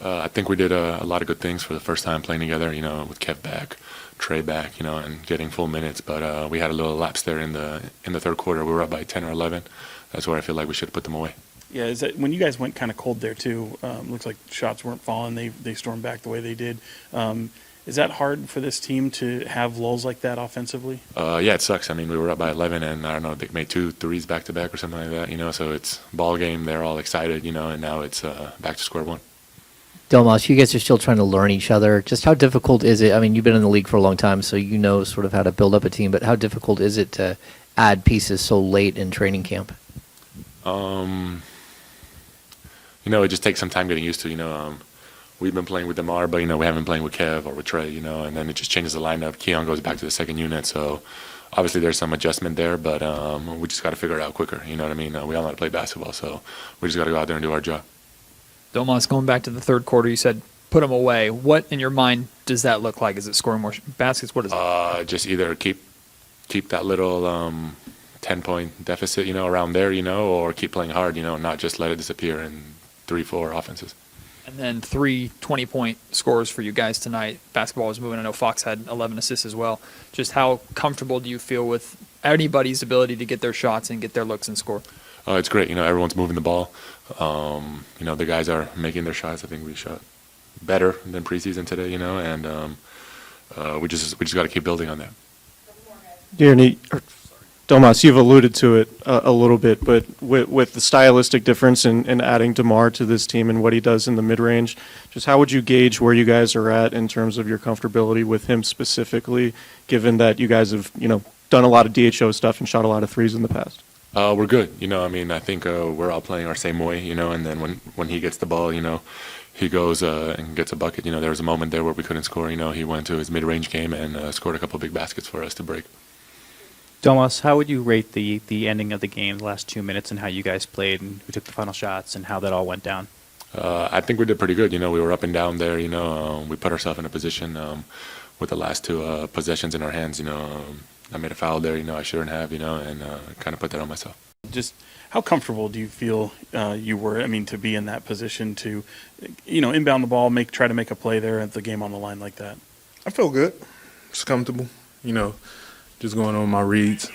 I think we did a lot of good things for the first time playing together, with Kev back, Trey back, and getting full minutes. But we had a little lapse there in the third quarter. We were up by 10 or 11. That's where I feel like we should have put them away. Yeah, is that when you guys went kind of cold there too? Looks like shots weren't falling. They stormed back the way they did. Is that hard for this team to have lulls like that offensively? Yeah, it sucks. I mean, we were up by 11, and I don't know, they made 2 threes back to back or something like that. So it's ball game. They're all excited, and now it's back to square one. Domas, you guys are still trying to learn each other. Just how difficult is it? I mean, you've been in the league for a long time, so you know sort of how to build up a team, but how difficult is it to add pieces so late in training camp? It just takes some time getting used to, we've been playing with DeMar, but, we haven't been playing with Kev or with Trey, and then it just changes the lineup. Keon goes back to the second unit, so obviously there's some adjustment there, but we just got to figure it out quicker, you know what I mean? We all know how to play basketball, so we just got to go out there and do our job. Domas, going back to the third quarter, you said put them away. What, in your mind, does that look like? Is it scoring more baskets? What is it? Just either keep that little 10-point deficit, around there, or keep playing hard, not just let it disappear in 3-4 offenses. And then 3 20-point scores for you guys tonight. Basketball was moving. I know Fox had 11 assists as well. Just how comfortable do you feel with anybody's ability to get their shots and get their looks and score? It's great. Everyone's moving the ball. The guys are making their shots. I think we shot better than preseason today, and we just got to keep building on that. Domas, you've alluded to it a little bit, but with the stylistic difference in adding DeMar to this team and what he does in the mid-range, just how would you gauge where you guys are at in terms of your comfortability with him specifically, given that you guys have, done a lot of DHO stuff and shot a lot of threes in the past? We're good. I think we're all playing our same way, and then when he gets the ball, he goes and gets a bucket. There was a moment there where we couldn't score. He went to his mid-range game and scored a couple big baskets for us to break. Domas, how would you rate the ending of the game, the last 2 minutes, and how you guys played and who took the final shots and how that all went down? I think we did pretty good. We were up and down there. We put ourselves in a position with the last 2 possessions in our hands. I made a foul there, I shouldn't have, and kind of put that on myself. Just how comfortable do you feel you were, to be in that position to, inbound the ball, try to make a play there at the game on the line like that? I feel good. It's comfortable, just going on my reads,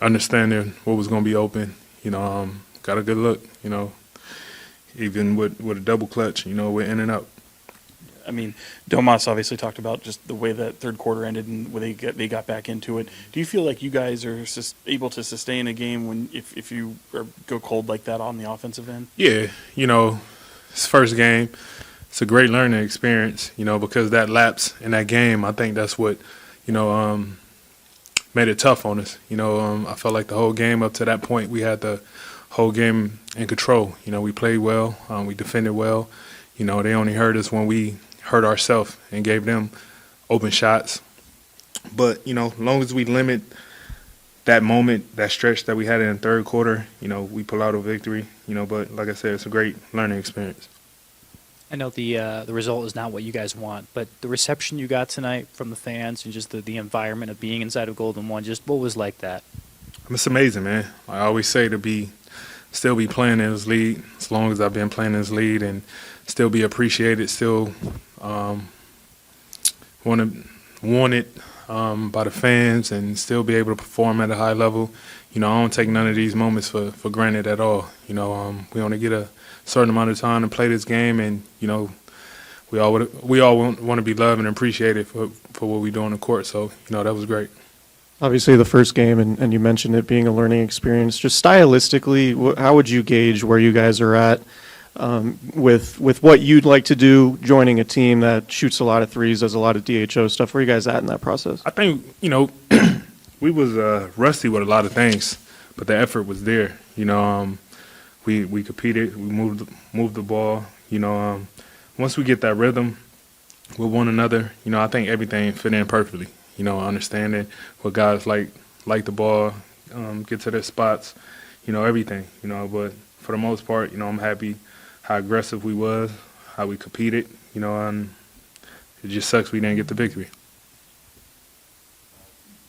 understanding what was going to be open, got a good look, even with a double clutch, we're in and out. Domas obviously talked about just the way that third quarter ended and when they got back into it. Do you feel like you guys are able to sustain a game when if you go cold like that on the offensive end? Yeah, it's first game. It's a great learning experience, because that lapse in that game, I think that's what, made it tough on us. I felt like the whole game up to that point, we had the whole game in control. We played well, we defended well. They only hurt us when we hurt ourselves and gave them open shots. But, as long as we limit that moment, that stretch that we had in the third quarter, we pull out a victory, but like I said, it's a great learning experience. I know the result is not what you guys want, but the reception you got tonight from the fans and just the environment of being inside of Golden One, just what was like that? It's amazing, man. I always say to still be playing in this league as long as I've been playing in this league and still be appreciated, still wanted by the fans and still be able to perform at a high level. I don't take none of these moments for granted at all. We only get a certain amount of time to play this game, and we all want to be loved and appreciated for what we do on the court. So that was great. Obviously, the first game, and you mentioned it being a learning experience. Just stylistically, how would you gauge where you guys are at with what you'd like to do, joining a team that shoots a lot of threes, does a lot of DHO stuff? Where are you guys at in that process? I think we was rusty with a lot of things, but the effort was there. We competed, we moved the ball. Once we get that rhythm with one another, I think everything fit in perfectly. Understanding what guys like the ball, get to their spots, everything. But for the most part, I'm happy how aggressive we was, how we competed. And it just sucks we didn't get the victory.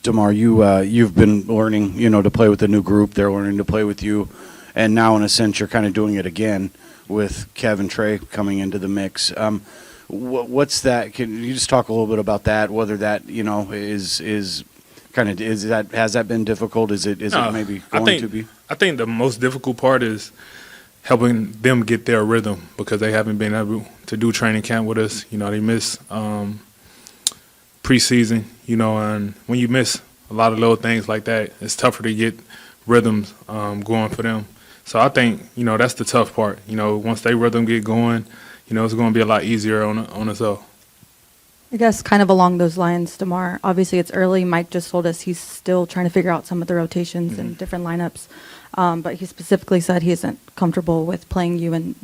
DeMar, you've been learning, to play with a new group. They're learning to play with you, and now in a sense you're kind of doing it again. with Kevin Trey coming into the mix. What's that? Can you just talk a little bit about that? Whether that is kind of has that been difficult? Is it maybe going to be? I think the most difficult part is helping them get their rhythm because they haven't been able to do training camp with us. They miss preseason. And when you miss a lot of little things like that, it's tougher to get rhythms going for them. So I think that's the tough part. Once they rhythm get going, it's going to be a lot easier on us all. I guess kind of along those lines, DeMar, obviously it's early. Mike just told us he's still trying to figure out some of the rotations and different lineups. But he specifically said he isn't comfortable with playing you in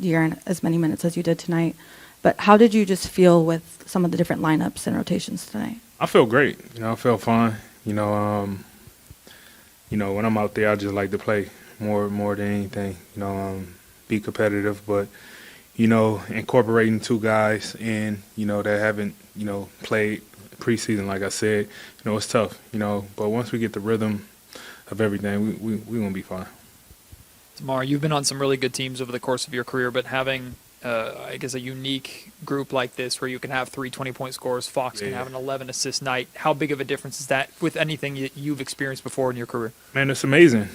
as many minutes as you did tonight. But how did you just feel with some of the different lineups and rotations tonight? I feel great. I felt fine. When I'm out there, I just like to play more than anything. Be competitive, but incorporating two guys in, that haven't, played preseason, like I said, it's tough, but once we get the rhythm of everything, we're going to be fine. DeMar, you've been on some really good teams over the course of your career, but having, I guess, a unique group like this where you can have 3 20-point scores, Fox can have an 11-assist night, how big of a difference is that with anything you've experienced before in your career? Man, it's amazing.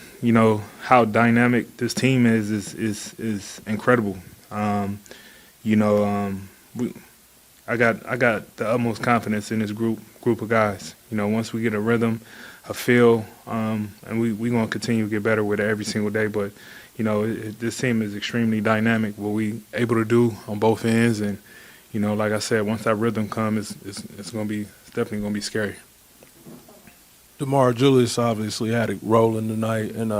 How dynamic this team is incredible. I got the utmost confidence in this group of guys. Once we get a rhythm, a feel, and we're going to continue to get better with it every single day. But, this team is extremely dynamic, what we able to do on both ends. And, like I said, once that rhythm comes, it's definitely going to be scary. DeMar, Julius obviously had it rolling tonight, and,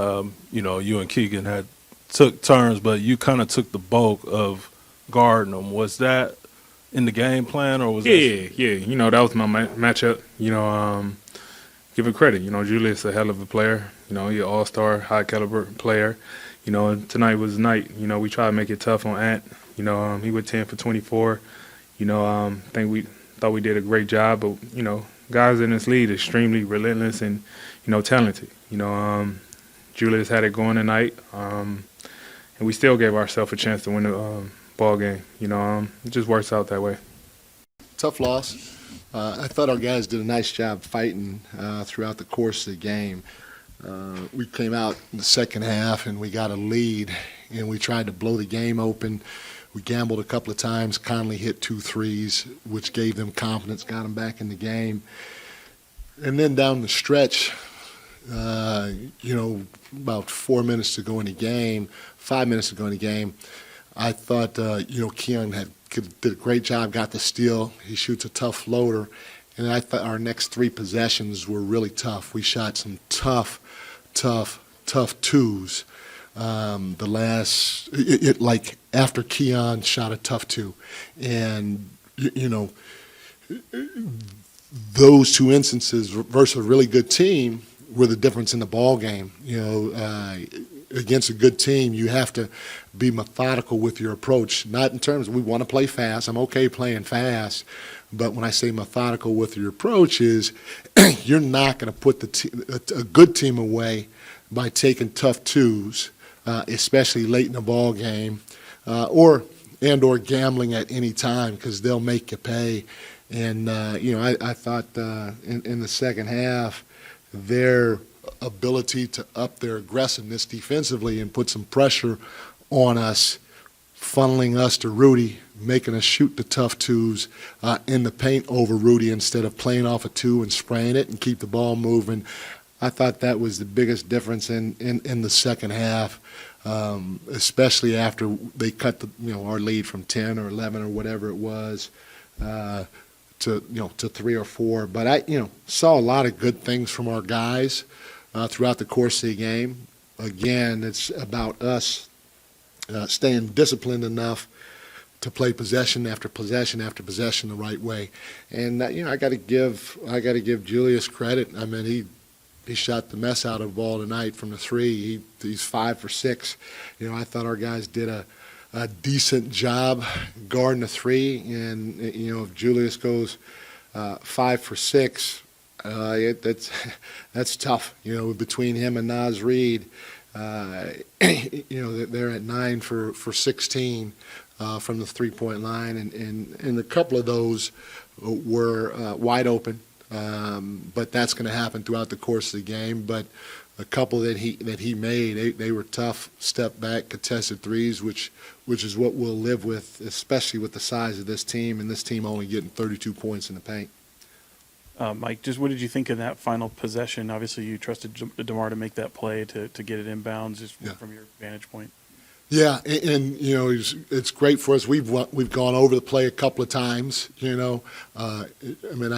you and Keegan took turns, but you kind of took the bulk of guarding them. Was that in the game plan, or was Yeah. That was my matchup. Give it credit. Julius a hell of a player. He's an all-star, high-caliber player. And tonight was the night. We tried to make it tough on Ant. He went 10 for 24. I think we thought we did a great job. But, guys in this league are extremely relentless and, talented. Julius had it going tonight. And we still gave ourselves a chance to win the ball game. It just works out that way. Tough loss. I thought our guys did a nice job fighting throughout the course of the game. We came out in the second half and we got a lead, and we tried to blow the game open. We gambled a couple of times. Conley hit 2 threes, which gave them confidence, got them back in the game. And then down the stretch, about 4 minutes to go in the game, 5 minutes to go in the game, I thought, Keon did a great job, got the steal. He shoots a tough floater. And I thought our next 3 possessions were really tough. We shot some tough twos. Like after Keon shot a tough 2. And, those 2 instances versus a really good team were the difference in the ball game. Against a good team, you have to be methodical with your approach. Not in terms of we want to play fast. I'm okay playing fast. But when I say methodical with your approach is you're not going to put a good team away by taking tough twos, especially late in the ball game, or gambling at any time because they'll make you pay. And, I thought in the second half, their ability to up their aggressiveness defensively and put some pressure on us, funneling us to Rudy, making us shoot the tough twos in the paint over Rudy instead of playing off a 2 and spraying it and keep the ball moving. I thought that was the biggest difference in the second half, especially after they cut our lead from 10 or 11 or whatever it was to 3 or 4. But I saw a lot of good things from our guys throughout the course of the game. Again, it's about us staying disciplined enough to play possession after possession after possession the right way. And I got to give Julius credit. I mean, he shot the mess out of the ball tonight from the 3. He's 5 for 6. I thought our guys did a decent job guarding the 3. And if Julius goes 5 for 6, that's tough. Between him and Naz Reid, They're at 9 for 16 from the three-point line, and a couple of those were wide open. But that's going to happen throughout the course of the game. But a couple that he made, they were tough step back contested threes, which is what we'll live with, especially with the size of this team, and this team only getting 32 points in the paint. Mike, just what did you think of that final possession? Obviously, you trusted DeMar to make that play to get it inbounds, just from your vantage point. Yeah, and it's great for us. We've gone over the play a couple of times. I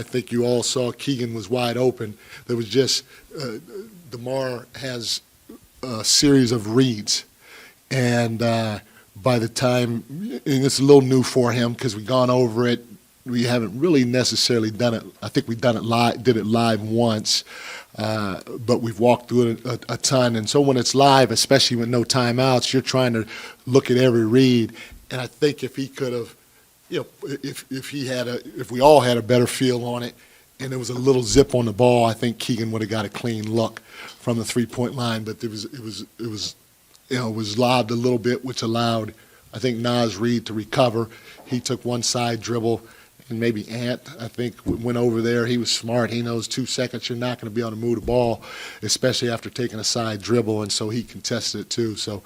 think you all saw Keegan was wide open. There was just DeMar has a series of reads, and by the time, and it's a little new for him because we've gone over it. We haven't really necessarily done it. I think we've done it live, did it live once, but we've walked through it a ton. And so when it's live, especially with no timeouts, you're trying to look at every read. And I think if he could have, if we all had a better feel on it, and there was a little zip on the ball, I think Keegan would have got a clean look from the 3-point line. But it was lobbed a little bit, which allowed, I think, Naz Reid to recover. He took one side dribble. And maybe Ant, I think, went over there. He was smart. He knows 2 seconds you're not going to be able to move the ball, especially after taking a side dribble, and so he contested it too. So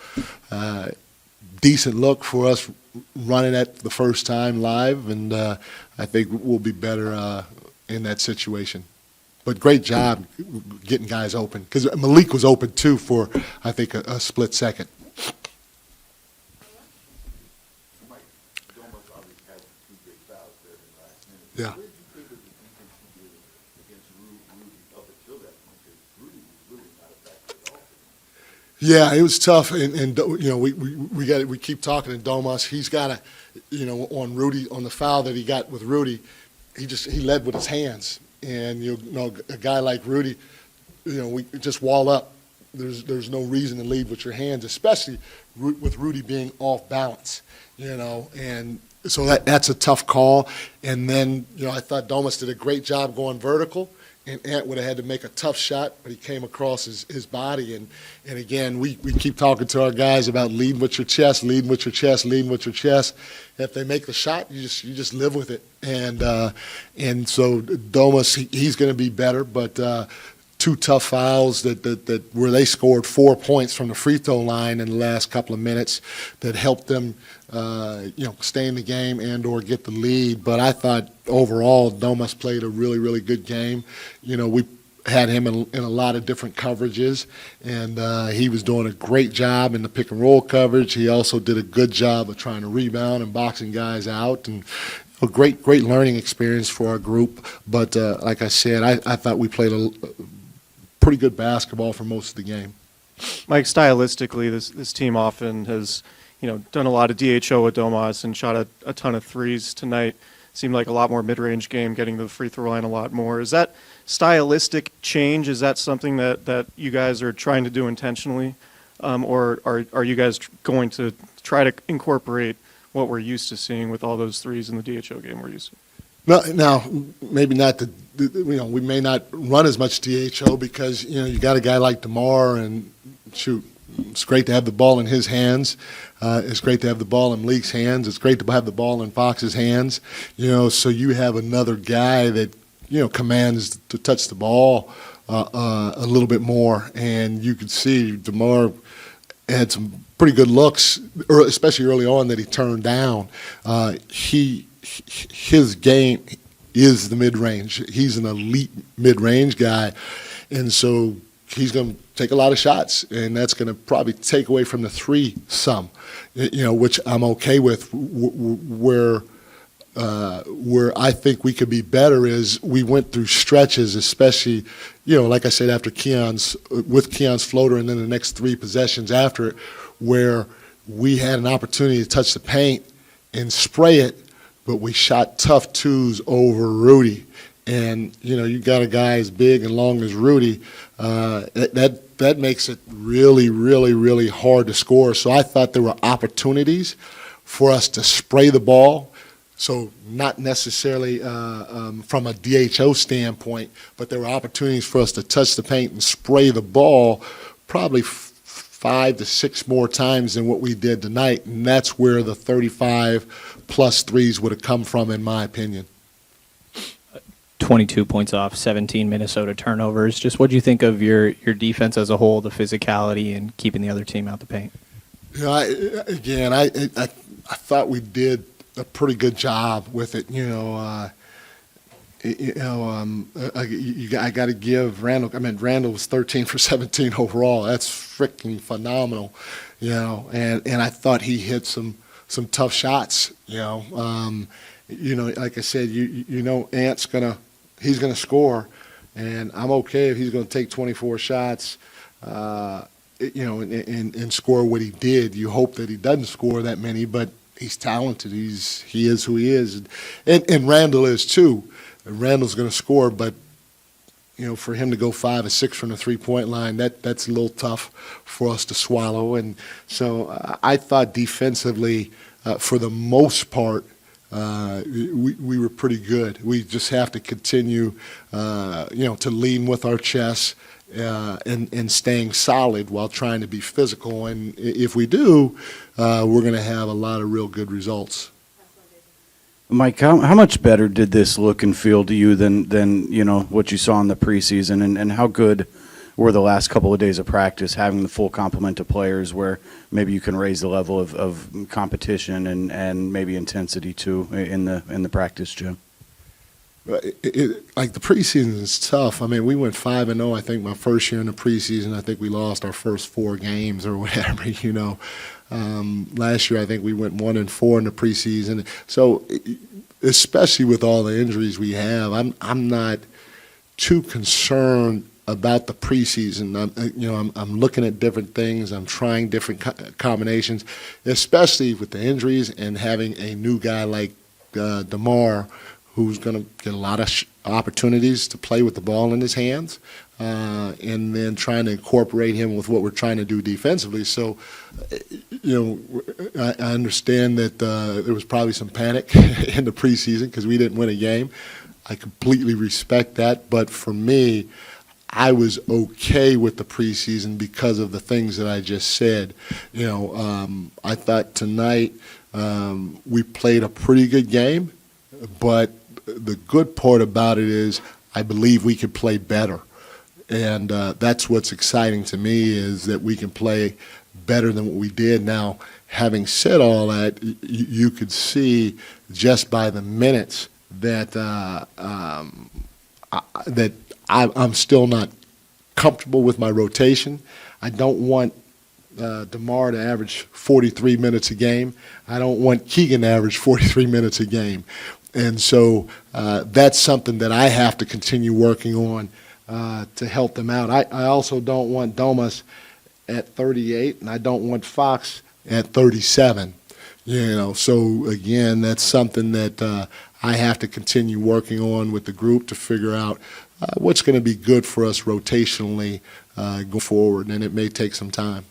decent look for us running it the first time live, and I think we'll be better in that situation. But great job getting guys open, because Malik was open too for, I think, a split second. Yeah. Yeah, it was tough, and we keep talking to Domas. He's got on Rudy, on the foul that he got with Rudy, he led with his hands, and a guy like Rudy, we just wall up. There's no reason to lead with your hands, especially with Rudy being off balance, and. So that's a tough call. And then, I thought Domas did a great job going vertical, and Ant would have had to make a tough shot, but he came across his body. And again, we keep talking to our guys about leading with your chest, leading with your chest, leading with your chest. If they make the shot, you just live with it. And so Domas, he's going to be better, but 2 tough fouls that where they scored 4 points from the free throw line in the last couple of minutes that helped them stay in the game and or get the lead. But I thought overall Domas played a really, really good game. We had him in a lot of different coverages, and he was doing a great job in the pick and roll coverage. He also did a good job of trying to rebound and boxing guys out, and a great learning experience for our group. But like I said, I thought we played a pretty good basketball for most of the game. Mike, stylistically, this team often has, done a lot of DHO with Domas and shot a ton of threes tonight. Seemed like a lot more mid-range game, getting to the free throw line a lot more. Is that stylistic change? Is that something that you guys are trying to do intentionally, or are you guys going to try to incorporate what we're used to seeing with all those threes in the DHO game we're used to? Now, maybe not we may not run as much DHO because, you got a guy like DeMar, and shoot, it's great to have the ball in his hands. It's great to have the ball in Malik's hands. It's great to have the ball in Fox's hands. So you have another guy that, commands to touch the ball a little bit more. And you could see DeMar had some pretty good looks, especially early on, that he turned down. His game is the mid-range. He's an elite mid-range guy, and so he's going to take a lot of shots, and that's going to probably take away from the three some, which I'm okay with. Where I think we could be better is we went through stretches, especially, like I said, after with Keon's floater, and then the next 3 possessions after it, where we had an opportunity to touch the paint and spray it, but we shot tough 2s over Rudy. And, you got a guy as big and long as Rudy, that makes it really, really, really hard to score. So I thought there were opportunities for us to spray the ball. So not necessarily from a DHO standpoint, but there were opportunities for us to touch the paint and spray the ball probably 5 to 6 more times than what we did tonight, and that's where the 35-plus threes would have come from, in my opinion. 22 points off, 17 Minnesota turnovers. Just what do you think of your defense as a whole, the physicality and keeping the other team out the paint? You know, I thought we did a pretty good job with it. I got to give Randall. I mean, Randall was 13 for 17 overall. That's freaking phenomenal, And I thought he hit some tough shots. Like I said, Ant's he's gonna score, and I'm okay if he's gonna take 24 shots. And score what he did. You hope that he doesn't score that many, but he's talented. He is who he is, and Randall is too. Randall's going to score, but for him to go 5 or 6 from the 3-point line, that's a little tough for us to swallow. And so I thought defensively, for the most part, we were pretty good. We just have to continue, to lean with our chest. And staying solid while trying to be physical. And if we do, we're going to have a lot of real good results. Mike, how much better did this look and feel to you than what you saw in the preseason? And how good were the last couple of days of practice, having the full complement of players where maybe you can raise the level of competition and maybe intensity too in the practice, Jim? Like the preseason is tough. I mean, we went 5-0. I think my first year in the preseason, I think we lost our first 4 games or whatever. Last year I think we went 1-4 in the preseason. So, especially with all the injuries we have, I'm not too concerned about the preseason. I'm looking at different things. I'm trying different combinations, especially with the injuries and having a new guy like DeMar, who's going to get a lot of opportunities to play with the ball in his hands, and then trying to incorporate him with what we're trying to do defensively. So, I understand that there was probably some panic in the preseason because we didn't win a game. I completely respect that, but for me, I was okay with the preseason because of the things that I just said. I thought tonight we played a pretty good game, but the good part about it is I believe we could play better. And that's what's exciting to me, is that we can play better than what we did. Now, having said all that, you could see just by the minutes that I'm still not comfortable with my rotation. I don't want DeMar to average 43 minutes a game. I don't want Keegan to average 43 minutes a game. And so that's something that I have to continue working on to help them out. I also don't want Domas at 38, and I don't want Fox at 37. So again, that's something that I have to continue working on with the group to figure out what's going to be good for us rotationally going forward, and it may take some time.